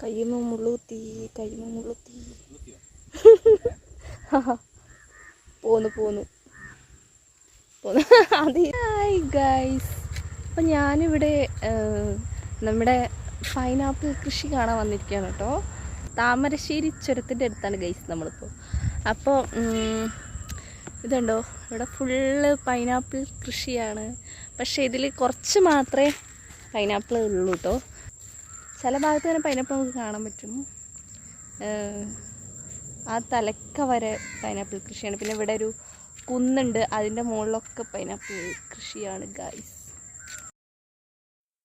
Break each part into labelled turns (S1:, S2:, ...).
S1: കയ്യുമ്മ മുള്ളുത്തി കയ്യുമ്മ മുള്ളുത്തി പോന്നു പോന്നു പോന്നു അത് ഹായ് ഗൈസ്. അപ്പം ഞാനിവിടെ നമ്മുടെ പൈനാപ്പിൾ കൃഷി കാണാൻ വന്നിരിക്കുകയാണ് കേട്ടോ. താമരശ്ശേരി ചുരത്തിൻ്റെ അടുത്താണ് ഗൈസ് നമ്മളിപ്പോൾ. അപ്പോൾ ഇതുണ്ടോ, ഇവിടെ ഫുള്ള് പൈനാപ്പിൾ കൃഷിയാണ്. പക്ഷേ ഇതിൽ കുറച്ച് മാത്രമേ പൈനാപ്പിൾ ഉള്ളൂ കേട്ടോ. ചില ഭാഗത്ത് തന്നെ പൈനാപ്പിൾ നമുക്ക് കാണാൻ പറ്റും. ആ തലക്ക വരെ പൈനാപ്പിൾ കൃഷിയാണ്. പിന്നെ ഇവിടെ ഒരു കുന്നുണ്ട്, അതിൻ്റെ മുകളിലൊക്കെ പൈനാപ്പിൾ കൃഷിയാണ് ഗൈസ്.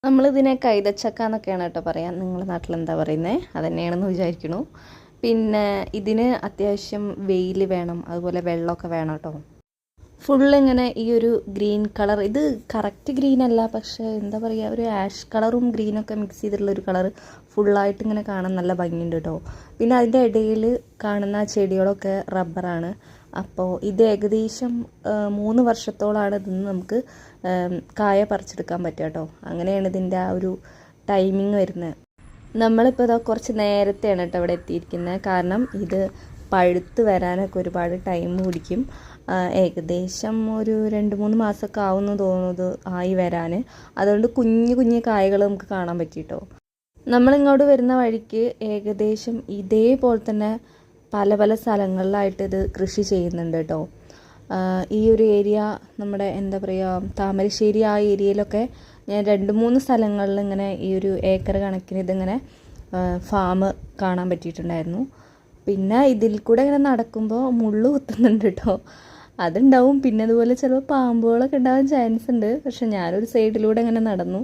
S1: നമ്മളിതിനെ കൈതച്ചക്ക എന്നൊക്കെയാണ് കേട്ടോ പറയാം. നിങ്ങളുടെ നാട്ടിൽ എന്താ പറയുന്നത് അതുതന്നെയാണെന്ന് വിചാരിക്കണു. പിന്നെ ഇതിന് അത്യാവശ്യം വെയിൽ വേണം, അതുപോലെ വെള്ളമൊക്കെ വേണം കേട്ടോ. ഫുള്ളിങ്ങനെ ഈ ഒരു ഗ്രീൻ കളർ, ഇത് കറക്റ്റ് ഗ്രീൻ അല്ല, പക്ഷേ എന്താ പറയുക, ഒരു ആഷ് കളറും ഗ്രീനൊക്കെ മിക്സ് ചെയ്തിട്ടുള്ളൊരു കളർ ഫുള്ളായിട്ട് ഇങ്ങനെ കാണാൻ നല്ല ഭംഗിയുണ്ട് കേട്ടോ. പിന്നെ അതിൻ്റെ ഇടയിൽ കാണുന്ന ചെടികളൊക്കെ റബ്ബറാണ്. അപ്പോൾ ഇത് ഏകദേശം 3 വർഷത്തോളമാണ് ഇതിന്ന് നമുക്ക് കായ പറിച്ചെടുക്കാൻ പറ്റുക കേട്ടോ. അങ്ങനെയാണ് ഇതിൻ്റെ ആ ഒരു ടൈമിങ് വരുന്നത്. നമ്മളിപ്പോൾ ഇതാ കുറച്ച് നേരത്തെയാണ് കേട്ടോ ഇവിടെ എത്തിയിരിക്കുന്നത്. കാരണം ഇത് പഴുത്ത് വരാനൊക്കെ ഒരുപാട് ടൈം പിടിക്കും. ഏകദേശം ഒരു 2-3 മാസമൊക്കെ ആവുമെന്ന് തോന്നുന്നത് ആയി വരാൻ. അതുകൊണ്ട് കുഞ്ഞു കുഞ്ഞു കായകൾ നമുക്ക് കാണാൻ പറ്റിയിട്ടോ. നമ്മളിങ്ങോട്ട് വരുന്ന വഴിക്ക് ഏകദേശം ഇതേപോലെ തന്നെ പല പല സ്ഥലങ്ങളിലായിട്ട് ഇത് കൃഷി ചെയ്യുന്നുണ്ട് കേട്ടോ. ഈ ഒരു ഏരിയ നമ്മുടെ എന്താ പറയുക, താമരശ്ശേരി ആ ഏരിയയിലൊക്കെ ഞാൻ 2-3 സ്ഥലങ്ങളിൽ ഇങ്ങനെ ഈ ഒരു ഏക്കർ കണക്കിന് ഇതിങ്ങനെ ഫാം കാണാൻ പറ്റിയിട്ടുണ്ടായിരുന്നു. പിന്നെ ഇതിൽ കൂടെ ഇങ്ങനെ നടക്കുമ്പോൾ മുള്ളു കുത്തുന്നുണ്ട് കേട്ടോ, അതുണ്ടാവും. പിന്നെ അതുപോലെ ചിലപ്പോൾ പാമ്പുകളൊക്കെ ഉണ്ടാകാൻ ചാൻസ് ഉണ്ട്. പക്ഷെ ഞാനൊരു സൈഡിലൂടെ ഇങ്ങനെ നടന്നു.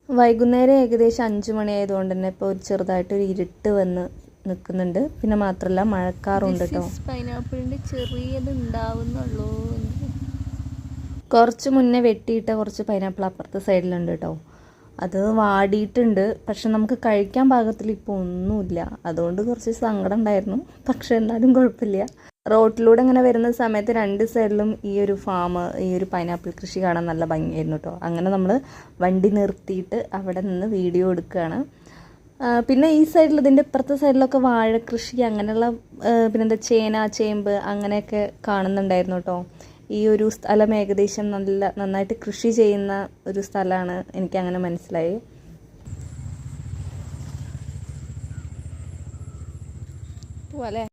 S1: വൈകുന്നേരം ഏകദേശം 5 മണി ആയതുകൊണ്ട് തന്നെ ഇപ്പോൾ ചെറുതായിട്ടൊരു ഇരുട്ട് വന്ന് നിൽക്കുന്നുണ്ട്. പിന്നെ മാത്രമല്ല മഴക്കാറുണ്ട് കേട്ടോ. പൈനാപ്പിളിൻ്റെ ചെറിയത് ഉണ്ടാവുന്നുള്ളൂ. കുറച്ച് മുന്നേ വെട്ടിയിട്ട കുറച്ച് പൈനാപ്പിൾ അപ്പുറത്തെ സൈഡിലുണ്ട് കേട്ടോ. അത് വാടിയിട്ടുണ്ട്, പക്ഷെ നമുക്ക് കഴിക്കാൻ പാകത്തിൽ ഇപ്പോൾ ഒന്നുമില്ല. അതുകൊണ്ട് കുറച്ച് സങ്കടം ഉണ്ടായിരുന്നു. പക്ഷെ എന്നാലും കുഴപ്പമില്ല. റോട്ടിലൂടെ ഇങ്ങനെ വരുന്ന സമയത്ത് 2 സൈഡിലും ഈ ഒരു ഫാം, ഈ ഒരു പൈനാപ്പിൾ കൃഷി കാണാൻ നല്ല ഭംഗിയായിരുന്നു കേട്ടോ. അങ്ങനെ നമ്മൾ വണ്ടി നിർത്തിയിട്ട് അവിടെ നിന്ന് വീഡിയോ എടുക്കുകയാണ്. പിന്നെ ഈ സൈഡിൽ, ഇതിൻ്റെ ഇപ്പുറത്തെ സൈഡിലൊക്കെ വാഴ കൃഷി അങ്ങനെയുള്ള പിന്നെന്താ ചേന, ചേമ്പ് അങ്ങനെയൊക്കെ കാണുന്നുണ്ടായിരുന്നു കേട്ടോ. ഈ ഒരു സ്ഥലം ഏകദേശം നന്നായിട്ട് കൃഷി ചെയ്യുന്ന ഒരു സ്ഥലമാണ്, എനിക്കങ്ങനെ മനസ്സിലായി. പോലെ